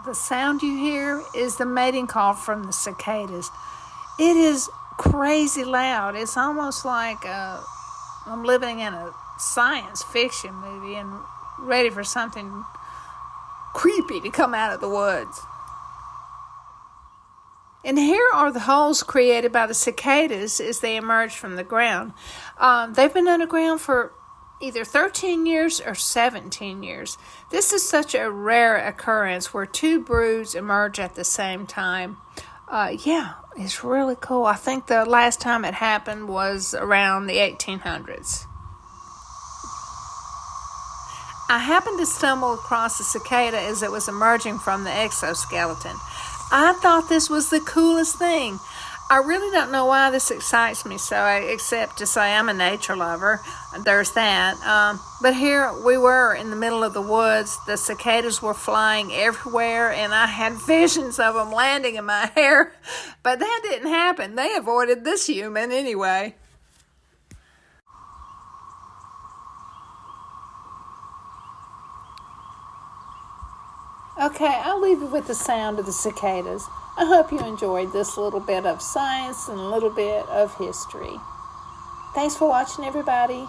The sound you hear is the mating call from the cicadas. It is crazy loud. It's almost like I'm living in a science fiction movie and ready for something creepy to come out of the woods. And here are the holes created by the cicadas as they emerge from the ground. They've been underground for either 13 years or 17 years. This is such a rare occurrence where two broods emerge at the same time. It's really cool. I think the last time it happened was around the 1800s. I happened to stumble across a cicada as it was emerging from the exoskeleton. I thought this was the coolest thing. I really don't know why this excites me so, except to say I'm a nature lover. There's that. But here we were in the middle of the woods. The cicadas were flying everywhere, and I had visions of them landing in my hair. But that didn't happen. They avoided this human anyway. Okay, I'll leave you with the sound of the cicadas. I hope you enjoyed this little bit of science and a little bit of history. Thanks for watching, everybody.